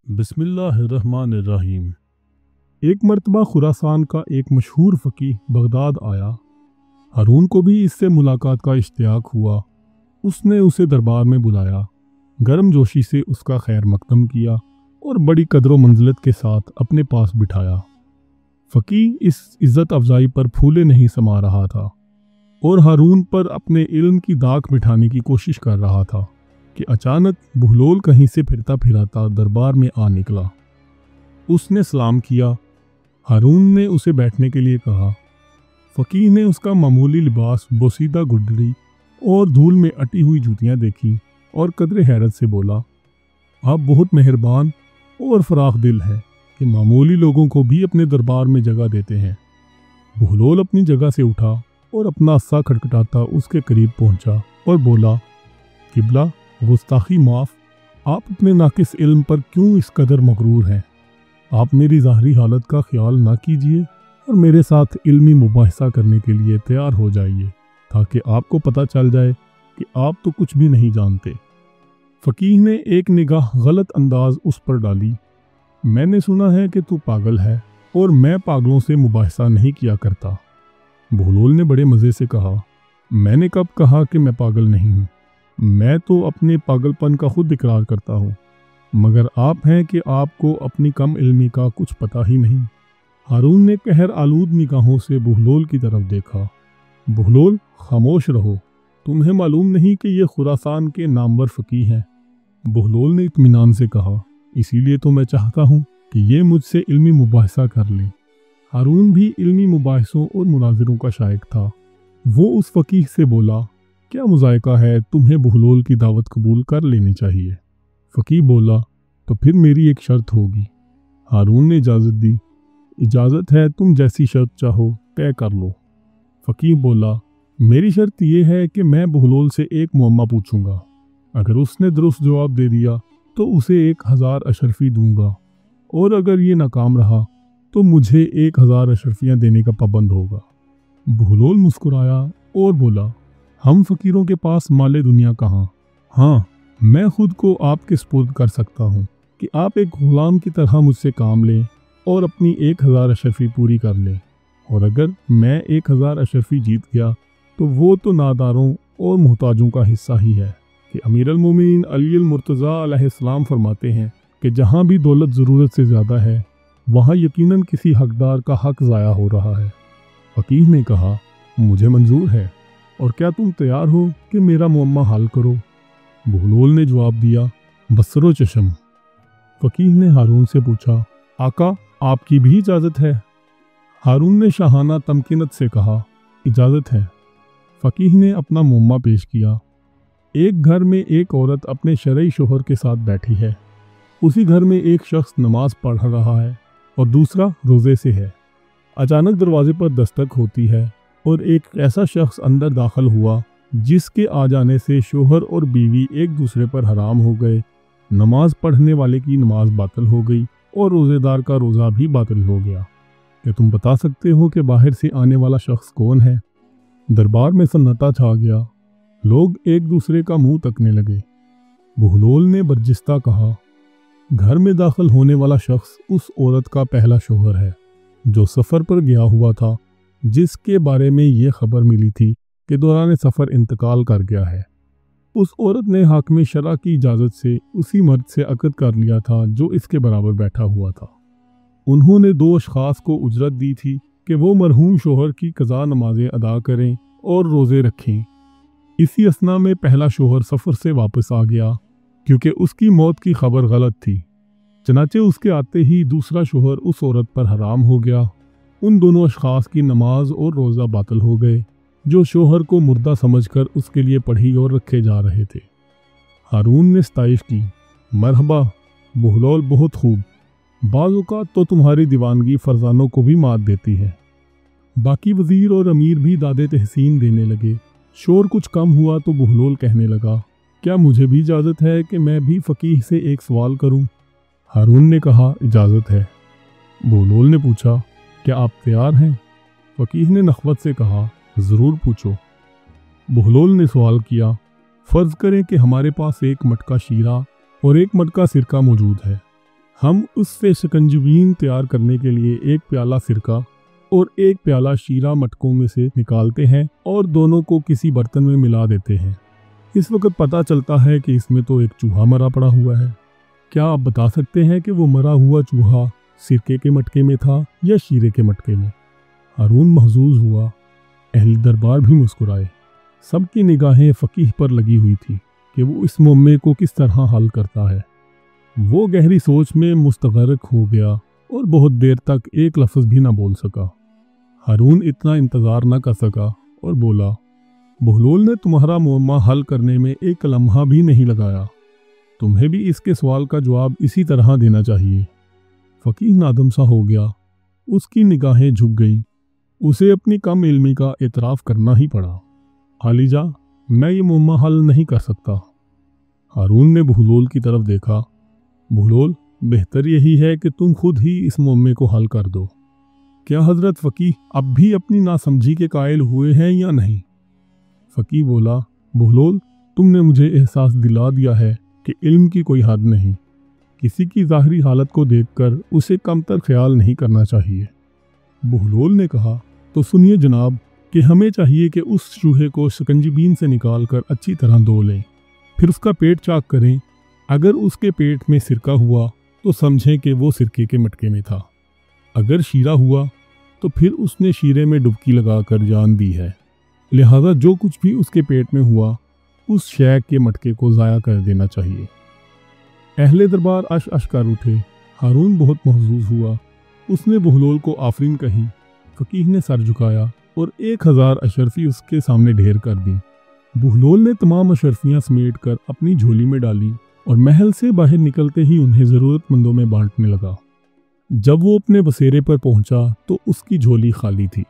बिस्मिल्लाहिर्रहमानिर्रहीम। एक मर्तबा खुरासान का एक मशहूर फ़कीह बगदाद आया। हारून को भी इससे मुलाकात का इश्तियाक हुआ। उसने उसे दरबार में बुलाया, गर्म जोशी से उसका खैर मकदम किया और बड़ी कदर मंजिलत के साथ अपने पास बिठाया। फ़कीह इस इज़्ज़त अफजाई पर फूले नहीं समा रहा था और हारून पर अपने इल्म की दाग मिठाने की कोशिश कर रहा था कि अचानक बहलोल कहीं से फिरता फिराता दरबार में आ निकला। उसने सलाम किया। हारून ने उसे बैठने के लिए कहा। फ़कीह ने उसका मामूली लिबास, बोसीदा गुडरी और धूल में अटी हुई जूतियां देखी और कदरे हैरत से बोला, आप बहुत मेहरबान और फराख दिल है कि मामूली लोगों को भी अपने दरबार में जगह देते हैं। बहलोल अपनी जगह से उठा और अपना अस्सा खटखटाता उसके करीब पहुंचा और बोला, किबला, गुस्ताखी माफ़, आप अपने नाकिस इल्म पर क्यों इस कदर मगरूर हैं? आप मेरी ज़ाहरी हालत का ख्याल ना कीजिए और मेरे साथ इल्मी मुबाहिसा करने के लिए तैयार हो जाइए ताकि आपको पता चल जाए कि आप तो कुछ भी नहीं जानते। फ़कीह ने एक निगाह गलत अंदाज उस पर डाली। मैंने सुना है कि तू पागल है और मैं पागलों से मुबाहिसा नहीं किया करता। बहलोल ने बड़े मज़े से कहा, मैंने कब कहा कि मैं पागल नहीं हूँ? मैं तो अपने पागलपन का खुद इकरार करता हूँ, मगर आप हैं कि आपको अपनी कम इल्मी का कुछ पता ही नहीं। हारून ने कहर आलूद निगाहों से बहलोल की तरफ देखा। बहलोल, खामोश रहो, तुम्हें मालूम नहीं कि ये खुरासान के नामवर फ़कीह हैं? बहलोल ने इत्मीनान से कहा, इसीलिए तो मैं चाहता हूँ कि ये मुझसे इल्मी मुबाहिसा कर लें। हारून भी इल्मी मुबाहिसों और मुनाज़िरों का शायक था। वो उस फ़कीह से बोला, क्या मुज़ायका है, तुम्हें बहलोल की दावत कबूल कर लेनी चाहिए। फ़कीह बोला, तो फिर मेरी एक शर्त होगी। हारून ने इजाज़त दी। इजाज़त है, तुम जैसी शर्त चाहो तय कर लो। फ़कीह बोला, मेरी शर्त यह है कि मैं बहलोल से एक मुअम्मा पूछूंगा। अगर उसने दुरुस्त जवाब दे दिया तो उसे 1000 अशरफी दूंगा और अगर ये नाकाम रहा तो मुझे 1000 अशरफियाँ देने का पाबंद होगा। बहलोल मुस्कुराया और बोला, हम फ़कीरों के पास माले दुनिया कहाँ। हाँ, मैं खुद को आपके सुपुर्द कर सकता हूँ कि आप एक गुलाम की तरह मुझसे काम लें और अपनी 1000 अशरफी पूरी कर लें, और अगर मैं 1000 अशरफी जीत गया तो वो तो नादारों और मोहताजों का हिस्सा ही है कि अमीर अल-मोमिनीन अली अल-मुर्तज़ा अलैहिस्सलाम फरमाते हैं कि जहाँ भी दौलत ज़रूरत से ज़्यादा है वहाँ यकीनन किसी हकदार का हक ज़ाया हो रहा है। फ़कीह ने कहा, मुझे मंजूर है, और क्या तुम तैयार हो कि मेरा मुअम्मा हल करो? बहलोल ने जवाब दिया, बसरो चशम। फ़कीह ने हारून से पूछा, आका, आपकी भी इजाज़त है? हारून ने शाहाना तमकीनत से कहा, इजाज़त है। फ़कीह ने अपना मुअम्मा पेश किया। एक घर में एक औरत अपने शरई शोहर के साथ बैठी है। उसी घर में एक शख्स नमाज पढ़ रहा है और दूसरा रोज़े से है। अचानक दरवाजे पर दस्तक होती है और एक ऐसा शख्स अंदर दाखिल हुआ जिसके आ जाने से शोहर और बीवी एक दूसरे पर हराम हो गए। नमाज पढ़ने वाले की नमाज बातिल हो गई और रोज़ेदार का रोज़ा भी बातिल हो गया। क्या तुम बता सकते हो कि बाहर से आने वाला शख्स कौन है? दरबार में सन्नाटा छा गया। लोग एक दूसरे का मुंह तकने लगे। बहलोल ने बर्जिस्ता कहा, घर में दाखिल होने वाला शख्स उस औरत का पहला शोहर है जो सफ़र पर गया हुआ था, जिसके बारे में ये खबर मिली थी कि दौरान सफ़र इंतकाल कर गया है। उस औरत ने हाकिम शरा की इजाज़त से उसी मर्द से अक़द कर लिया था जो इसके बराबर बैठा हुआ था। उन्होंने 2 अशख़ास को उजरत दी थी कि वो मरहूम शोहर की क़ज़ा नमाज़ें अदा करें और रोज़े रखें। इसी असना में पहला शोहर सफ़र से वापस आ गया क्योंकि उसकी मौत की खबर गलत थी। चनाचे उसके आते ही दूसरा शोहर उस औरत पर हराम हो गया। उन दोनों अशख़ास की नमाज और रोज़ा बातिल हो गए जो शोहर को मुर्दा समझकर उसके लिए पढ़ी और रखे जा रहे थे। हारून ने सताइश की, मरहबा बहलोल, बहुत खूब। बाज़ औक़ात तो तुम्हारी दीवानगी फरजानों को भी मात देती है। बाकी वज़ीर और अमीर भी दादे तहसीन देने लगे। शोर कुछ कम हुआ तो बहलोल कहने लगा, क्या मुझे भी इजाज़त है कि मैं भी फ़कीह से एक सवाल करूं? हारून ने कहा, इजाज़त है। बहलोल ने पूछा, क्या आप तैयार हैं? फ़कीह ने नख़वत से कहा, ज़रूर पूछो। बहलोल ने सवाल किया, फ़र्ज़ करें कि हमारे पास एक मटका शीरा और एक मटका सिरका मौजूद है। ہم اس سے شکنجبین تیار کرنے کے لیے ایک پیالہ سرکہ اور ایک پیالہ شیرہ مٹکوں میں سے نکالتے ہیں اور دونوں کو کسی برتن میں ملا دیتے ہیں۔ اس وقت پتہ چلتا ہے کہ اس میں تو ایک چوہا مرا پڑا ہوا ہے۔ کیا آپ بتا سکتے ہیں کہ وہ مرا ہوا چوہا سرکے کے مٹکے میں تھا یا شیرے کے مٹکے میں؟ ہارون محظوظ ہوا۔ اہل دربار بھی مسکرائے۔ سب کی نگاہیں فقیہ پر لگی ہوئی تھی کہ وہ اس معمے کو کس طرح حل کرتا ہے۔ وہ گہری سوچ میں مستغرق ہو گیا اور بہت دیر تک ایک لفظ بھی نہ بول سکا۔ ہارون اتنا انتظار نہ کر سکا اور بولا، بہلول نے تمہارا معمہ حل کرنے میں ایک لمحہ بھی نہیں لگایا۔ تمہیں بھی اس کے سوال کا جواب اسی طرح دینا چاہیے۔ فقیہ نادم سا ہو گیا۔ اس کی نگاہیں جھک گئیں۔ اسے اپنی کم علمی کا اعتراف کرنا ہی پڑا۔ خالیجہ، میں یہ معمہ حل نہیں کر سکتا۔ ہارون نے بہلول کی طرف دیکھا۔ بہلول، بہتر یہی ہے کہ تم خود ہی اس معمے کو حل کر دو۔ کیا حضرت فقیہ اب بھی اپنی ناسمجھی کے قائل ہوئے ہیں یا نہیں؟ فقیہ بولا، بہلول، تم نے مجھے احساس دلا دیا ہے کہ علم کی کوئی حد نہیں۔ کسی کی ظاہری حالت کو دیکھ کر اسے کم تر خیال نہیں کرنا چاہیے۔ بہلول نے کہا، تو سنیے جناب کہ ہمیں چاہیے کہ اس چوہے کو شکنجبین سے نکال کر اچھی طرح دھو لیں، پھر اس کا پیٹ چاک کریں۔ اگر اس کے پیٹ میں سرکہ ہوا تو سمجھیں کہ وہ سرکے کے مٹکے میں تھا۔ اگر شیرہ ہوا تو پھر اس نے شیرے میں ڈبکی لگا کر جان دی ہے۔ لہذا جو کچھ بھی اس کے پیٹ میں ہوا اس شے کے مٹکے کو ضائع کر دینا چاہیے۔ اہل دربار اش اش کر اٹھے۔ ہارون بہت محظوظ ہوا۔ اس نے بہلول کو آفرین کہی۔ فقیہ نے سر جھکایا اور 1000 اشرفی اس کے سامنے ڈھیر کر دی۔ بہلول نے تمام اشرفیاں سمیٹ کر اپنی جھولی میں ڈالی اور محل سے باہر نکلتے ہی انہیں ضرورت مندوں میں بانٹنے لگا۔ جب وہ اپنے بسیرے پر پہنچا تو اس کی جھولی خالی تھی۔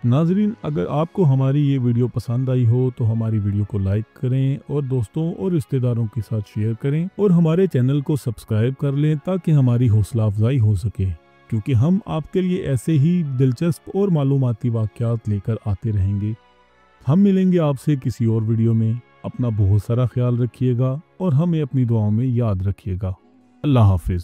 ناظرین، اگر آپ کو ہماری یہ ویڈیو پسند آئی ہو تو ہماری ویڈیو کو لائک کریں اور دوستوں اور رشتہ داروں کے ساتھ شیئر کریں اور ہمارے چینل کو سبسکرائب کر لیں تاکہ ہماری حوصلہ افزائی ہو سکے، کیونکہ ہم آپ کے لیے ایسے ہی دلچسپ اور معلوماتی واقعات لے کر آتے رہیں گے۔ ہم ملیں گے آپ سے کسی اور ویڈیو میں۔ اپنا بہت سارا خیال رکھیے گا اور ہمیں اپنی دعاؤں میں یاد رکھیے گا۔ اللہ حافظ۔